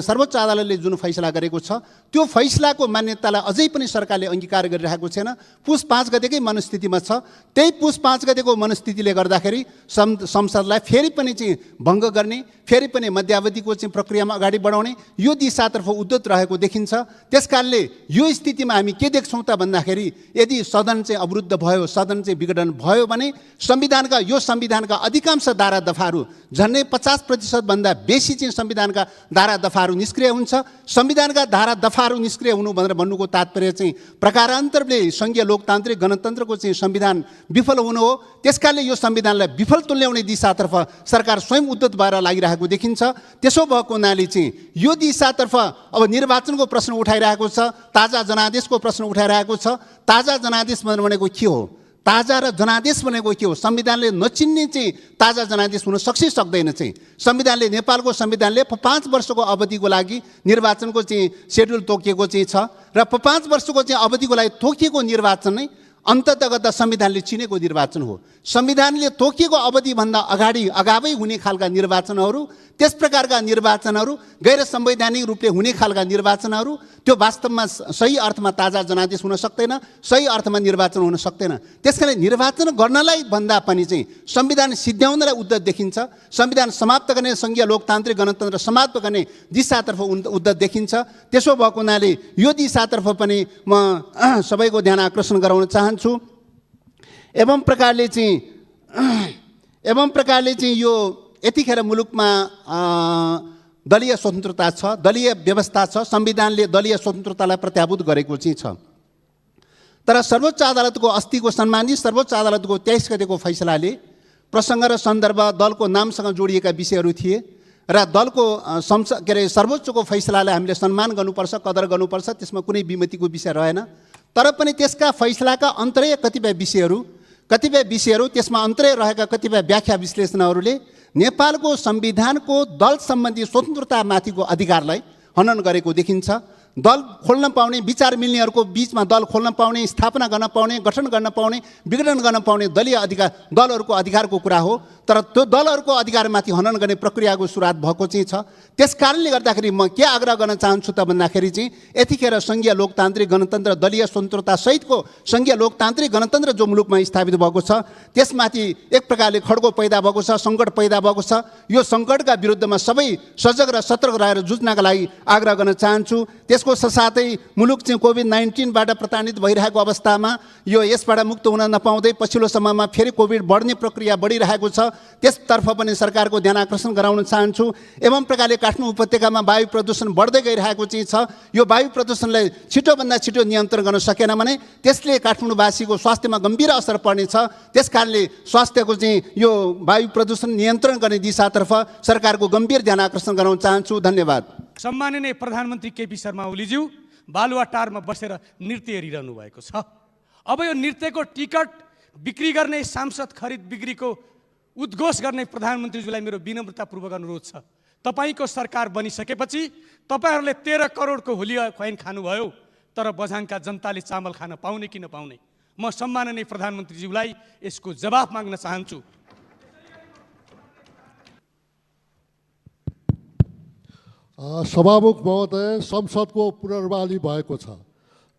सर्वोच्च अदालतले जुन फैसला गरेको छ, त्यो फैसलाको मान्यतालाई अझै पनि सरकारले अङ्गीकार गरिरहेको छैन। पुस 5 गतेकै मनस्थितिमा छ। त्यही पुस 5 गतेको मनस्थितिले गर्दाखेरि संसदलाई फेरि पनि चाहिँ भङ्ग गर्ने, फेरि पनि मध्यावधिको चाहिँ प्रक्रियामा अगाडि बढाउने यो दिशातर्फ उद्यत रहेको देखिन्छ। त्यसकारणले यो स्थितिमा हामी के देख्छौँ त भन्दाखेरि, यदि सदन चाहिँ अवरुद्ध भयो, सदन चाहिँ विघटन भयो भने संविधानका अधिकांश धारा दफाहरू, झन्डै 50% भन्दा बेसी चाहिँ संविधानका धारा दफाहरू निष्क्रिय हुन्छ। संविधानका धारा दफाहरू निष्क्रिय हुनु भनेर भन्नुको तात्पर्य चाहिँ प्रकारान्तरले संघीय लोकतान्त्रिक गणतन्त्रको चाहिँ संविधान विफल हुनु हो। त्यसकारणले यो संविधानलाई विफल तुल्याउने दिशातर्फ सरकार स्वयं उद्यत भएर लागिरहेको देखिन्छ। त्यसो भएको हुनाले चाहिँ यो दिशातर्फ अब निर्वाचनको प्रश्न उठाइरहेको छ, ताजा जनादेशको प्रश्न उठाइरहेको छ। ताजा जनादेश भनेको के हो? ताजा र जनादेश भनेको के हो? संविधानले नचिन्ने चाहिँ ताजा जनादेश हुन सक्छ सक्दैन चाहिँ? संविधानले, नेपालको संविधानले 5 वर्षको अवधिको लागि निर्वाचनको चाहिँ सेड्युल तोकिएको चाहिँ छ र 5 वर्षको चाहिँ अवधिको लागि तोकिएको निर्वाचन नै अन्ततगत संविधानले चिनेको निर्वाचन हो। संविधानले तोकिएको अवधिभन्दा अगावै हुने खालका निर्वाचनहरू, त्यस प्रकारका निर्वाचनहरू, गैर संवैधानिक रूपले हुने खालका निर्वाचनहरू, त्यो वास्तवमा सही अर्थमा ताजा जनादेश हुन सक्दैन, सही अर्थमा निर्वाचन हुन सक्दैन। त्यसकारण निर्वाचन गर्नलाई भन्दा पनि चाहिँ संविधान सिद्ध्याउनलाई उद्यत देखिन्छ। संविधान समाप्त गर्ने, संघीय लोकतान्त्रिक गणतन्त्र समाप्त गर्ने दिशातर्फ उद्यत देखिन्छ। त्यसो भएको हुनाले यो दिशातर्फ पनि म सबैको ध्यान आकर्षण गराउन चाहन्छु। एवं प्रकारले चाहिँ यो यतिखेर मुलुकमा दलीय स्वतन्त्रता छ, दलीय व्यवस्था छ, संविधानले दलीय स्वतन्त्रतालाई प्रत्याभूत गरेको चाहिँ छ। तर सर्वोच्च अदालतको अस्तिको सम्मानित सर्वोच्च अदालतको 23 गतेको फैसलाले प्रसङ्ग र सन्दर्भ दलको नामसँग जोडिएका विषयहरू थिए र दलको सर्वोच्चको फैसलालाई हामीले सम्मान गर्नुपर्छ, कदर गर्नुपर्छ, त्यसमा कुनै विमतिको विषय रहेन। तर पनि त्यसका फैसलाका अन्तर्य कतिपय विषयहरू त्यसमा अन्तर्य रहेका कतिपय व्याख्या विश्लेषणहरूले नेपालको संविधानको दल सम्बन्धी स्वतन्त्रतामाथिको अधिकारलाई हनन गरेको देखिन्छ। दल खोल्न पाउने, विचार मिल्नेहरूको बीचमा दल खोल्न पाउने, स्थापना गर्न पाउने, गठन गर्न पाउने, विघटन गर्न पाउने दलीय अधिकार दलहरूको अधिकारको कुरा हो। तर त्यो दलहरूको अधिकारमाथि हनन गर्ने प्रक्रियाको सुरुवात भएको चाहिँ छ। त्यस कारणले गर्दाखेरि म के आग्रह गर्न चाहन्छु त भन्दाखेरि चाहिँ यतिखेर सङ्घीय लोकतान्त्रिक गणतन्त्र दलीय स्वतन्त्रता सहितको सङ्घीय लोकतान्त्रिक गणतन्त्र जो मुलुकमा स्थापित भएको छ त्यसमाथि एक प्रकारले खड्गो पैदा भएको छ, सङ्कट पैदा भएको छ। यो सङ्कटका विरुद्धमा सबै सजग र सतर्क रहेर जुझ्नका लागि आग्रह गर्न चाहन्छु। त्यसको साथै मुलुक चाहिँ कोभिड-19बाट प्रताडित भइरहेको अवस्थामा यसबाट मुक्त हुन नपाउँदै पछिल्लो समयमा फेरि कोभिड बढ्ने प्रक्रिया बढिरहेको छ। त्यसतर्फ पनि सरकारको ध्यान आकर्षण गराउन चाहन्छु। एवं प्रकारले काठमाडौँ उपत्यकामा वायु प्रदूषण बढ्दै गइरहेको चाहिँ छ। यो वायु प्रदूषणलाई छिटोभन्दा छिटो नियन्त्रण गर्न सकेन भने त्यसले काठमाडौँवासीको स्वास्थ्यमा गम्भीर असर पर्नेछ। त्यस कारणले स्वास्थ्यको चाहिँ यो वायु प्रदूषण नियन्त्रण गर्ने दिशातर्फ सरकारको गम्भीर ध्यान आकर्षण गराउन चाहन्छु। धन्यवाद। सम्माननीय प्रधानमन्त्री केपी शर्मा ओलीज्यू बालुवाटारमा बसेर नृत्य हेरिरहनु भएको छ। अब यो नृत्यको टिकट बिक्री गर्ने, सांसद खरिद बिक्रीको उद्घोष गर्ने प्रधानमन्त्रीज्यूलाई मेरो विनम्रतापूर्वक अनुरोध छ। तपाईँको सरकार बनिसकेपछि तपाईँहरूले 13 करोडको होली खुवाइन खानुभयो, तर बझाङका जनताले चामल खान पाउने कि नपाउने? म सम्माननीय प्रधानमन्त्रीज्यूलाई यसको जवाफ माग्न चाहन्छु। सभामुख महोदय, संसदको पुनर्बहाली भएको छ।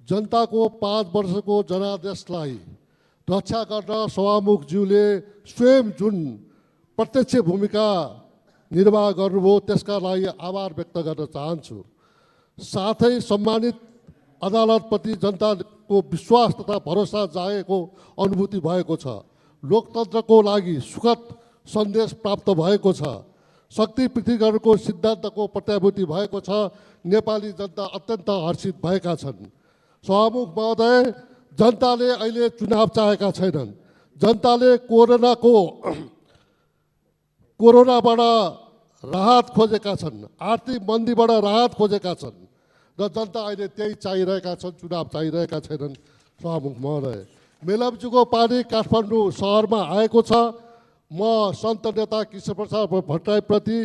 जनताको 5 वर्षको जनादेशलाई रक्षा गर्न सभामुखज्यूले स्वयं जुन प्रत्यक्ष भूमिका निर्वाह गर्नुभयो त्यसका लागि आभार व्यक्त गर्न चाहन्छु। साथै सम्मानित अदालतप्रति जनताको विश्वास तथा भरोसा जागेको अनुभूति भएको छ। लोकतन्त्रको लागि सुखद सन्देश प्राप्त भएको छ। शक्ति पृथ्वीकरणको सिद्धान्तको प्रत्याभूति भएको छ। नेपाली जनता अत्यन्त हर्षित भएका छन्। सभामुख महोदय, जनताले अहिले चुनाव चाहेका छैनन्। जनताले कोरोनाबाट राहत खोजेका छन्, आर्थिक मन्दीबाट राहत खोजेका छन् र जनता अहिले त्यही चाहिरहेका छन्, चुनाव चाहिरहेका छैनन्। सभामुख महोदय, मेलम्चीको पानी काठमाडौँ सहरमा आएको छ। म सन्त नेता कृष्णप्रसाद भट्टराईप्रति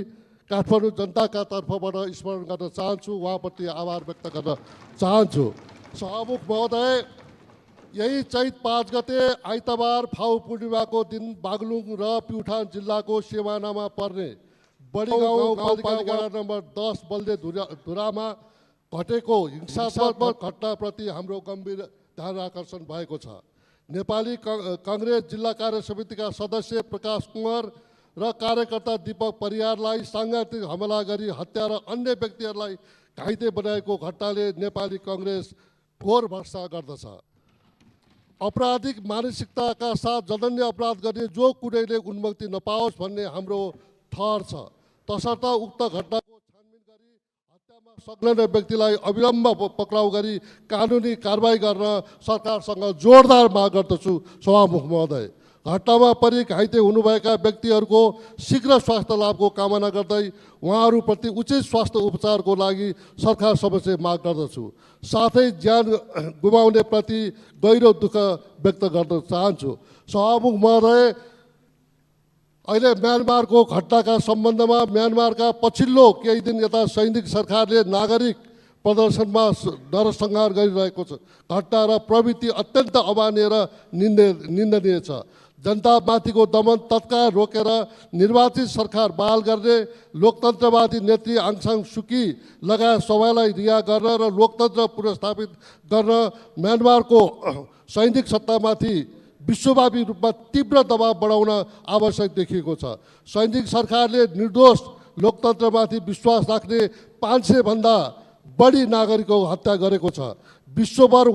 काठमाडौँ जनताका तर्फबाट स्मरण गर्न चाहन्छु, उहाँप्रति आभार व्यक्त गर्न चाहन्छु। सभामुख महोदय, यही चैत 5 गते आइतबार फाउ पूर्णिमाको दिन बागलुङ र प्युठान जिल्लाको सिमानामा पर्ने बडीगाउँ गाउँपालिका नम्बर 10 बल्दे धुरामा घटेको हिंसात्मक घटनाप्रति हाम्रो गम्भीर ध्यान आकर्षण भएको छ। नेपाली काङ्ग्रेस जिल्ला कार्य समितिका सदस्य प्रकाश कुमार र कार्यकर्ता दीपक परियारलाई साङ्घातिक हमला गरी हत्या र अन्य व्यक्तिहरूलाई घाइते बनाएको घटनाले नेपाली काङ्ग्रेस घोर भर्त्सना गर्दछ। अपराधिक मानसिकताका साथ जघन्य अपराध गर्ने जो कुनैले उन्मुक्ति नपाओस् भन्ने हाम्रो ठहर छ। तसर्थ उक्त घटनाको छानबिन गरी हत्यामा संलग्न व्यक्तिलाई अविलम्ब पक्राउ गरी कानुनी कारबाही गर्न सरकारसँग जोरदार माग गर्दछु। सभामुख महोदय, घटनामा परि घाइते हुनुभएका व्यक्तिहरूको शीघ्र स्वास्थ्य लाभको कामना गर्दै उहाँहरूप्रति उचित स्वास्थ्य उपचारको लागि सरकार समक्ष माग गर्दछु। साथै ज्यान गुमाउने प्रति गहिरो दुःख व्यक्त गर्न चाहन्छु। सभामुख महोदय, अहिले म्यानमारको घटनाका सम्बन्धमा म्यानमारका पछिल्लो केही दिन यता सैनिक सरकारले नागरिक प्रदर्शनमा नरसंहार गरिरहेको छ घटना र प्रवृत्ति अत्यन्त अमान्य र निन्दनीय छ। जनतामाथिको दमन तत्काल रोकेर निर्वाचित सरकार बहाल गर्ने, लोकतन्त्रवादी नेत्री आङ सान सुकी लगायत सबैलाई रिहा गर्न र लोकतन्त्र पुनर्स्थापित गर्न म्यानमारको सैनिक सत्तामाथि विश्वव्यापी रूपमा तीव्र दबाव बढाउन आवश्यक देखिएको छ। सैनिक सरकारले निर्दोष लोकतन्त्रमाथि विश्वास राख्ने 500 भन्दा बढी नागरिकको हत्या गरेको छ। विश्वभर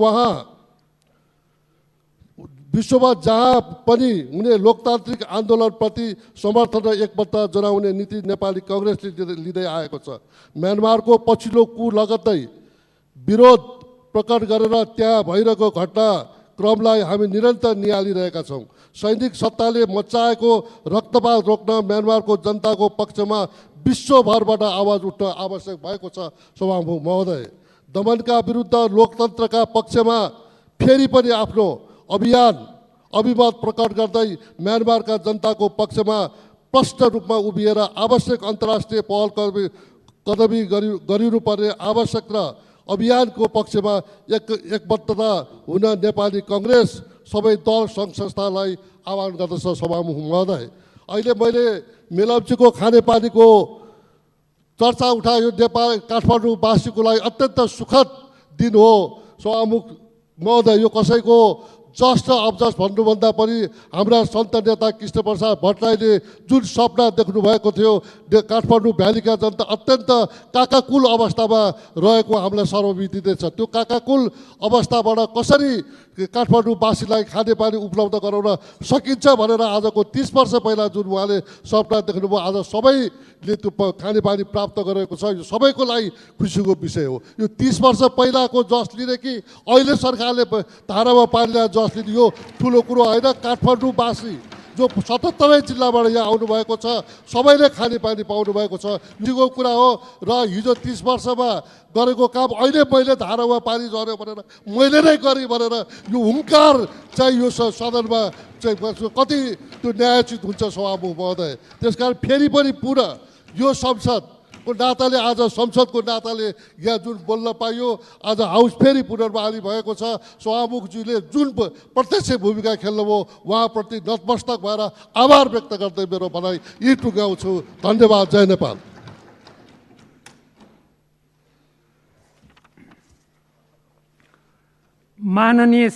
विश्वमा जहाँ पनि हुने लोकतान्त्रिक आन्दोलनप्रति समर्थन र एकमतता जनाउने नीति नेपाली कङ्ग्रेसले लिँदै आएको छ। म्यानमारको पछिल्लो कु लगत्तै विरोध प्रकट गरेर त्यहाँ भइरहेको घटनाक्रमलाई हामी निरन्तर निहालिरहेका छौँ। सैनिक सत्ताले मचाएको रक्तपात रोक्न म्यानमारको जनताको पक्षमा विश्वभरबाट आवाज उठ्न आवश्यक भएको छ। सभामुख महोदय, दमनका विरुद्ध लोकतन्त्रका पक्षमा फेरि पनि आफ्नो अभिमत प्रकट गर्दै म्यानमारका जनताको पक्षमा प्रष्ट रूपमा उभिएर आवश्यक अन्तर्राष्ट्रिय पहल कदमी गरिनुपर्ने आवश्यक र अभियानको पक्षमा एकबद्धता हुन नेपाली कङ्ग्रेस सबै दल सङ्घ संस्थालाई आह्वान गर्दछ। सभामुख महोदय, अहिले मैले मेलम्चीको खानेपानीको चर्चा उठायो। नेपाल काठमाडौँवासीको लागि अत्यन्त सुखद दिन हो। सभामुख महोदय, यो कसैको जस्ट अबजस्ट भन्नुभन्दा पनि हाम्रा सन्त नेता कृष्णप्रसाद भट्टराईले जुन सपना देख्नु भएको थियो, काठमाडौँ भ्यालीका जनता अत्यन्त काकाकुल अवस्थामा रहेको हामीलाई सर्वविदित छ। त्यो काकाकुल अवस्थाबाट कसरी काठमाडौँवासीलाई खानेपानी उपलब्ध गराउन सकिन्छ भनेर आजको 30 वर्ष पहिला जुन उहाँले सपना देख्नुभयो, आज सबैले त्यो खानेपानी प्राप्त गरेको छ। यो सबैको लागि खुसीको विषय हो। यो 30 वर्ष पहिलाको जस लिने कि अहिले सरकारले धारामा पानी ल्याएर जस लिने, यो ठुलो कुरो होइन। काठमाडौँवासी जो 77 जिल्लाबाट यहाँ आउनुभएको छ, सबैले खानेपानी पाउनु भएको छ, यो कुरा हो। र हिजो 30 वर्षमा गरेको काम अहिले मैले धारामा पानी झऱ्यो भनेर मैले नै गरेँ भनेर यो हुङ्कार चाहिँ यो सदनमा चाहिँ कति त्यो न्यायोचित हुन्छ। सभामुख महोदय, त्यसकारण फेरि पनि पुनः यो संसदको नाताले, आज संसदको नाताले यहाँ जुन बोल्न पाइयो, आज हाउस फेरि पुनर्बहाली भएको छ। सभामुखज्यूले जुन प्रत्यक्ष भूमिका खेल्नुभयो उहाँप्रति नतमस्तक भएर आभार व्यक्त गर्दै मेरो भनाइ यी टुङ्गाउँछु। धन्यवाद। जय नेपाल। माननीय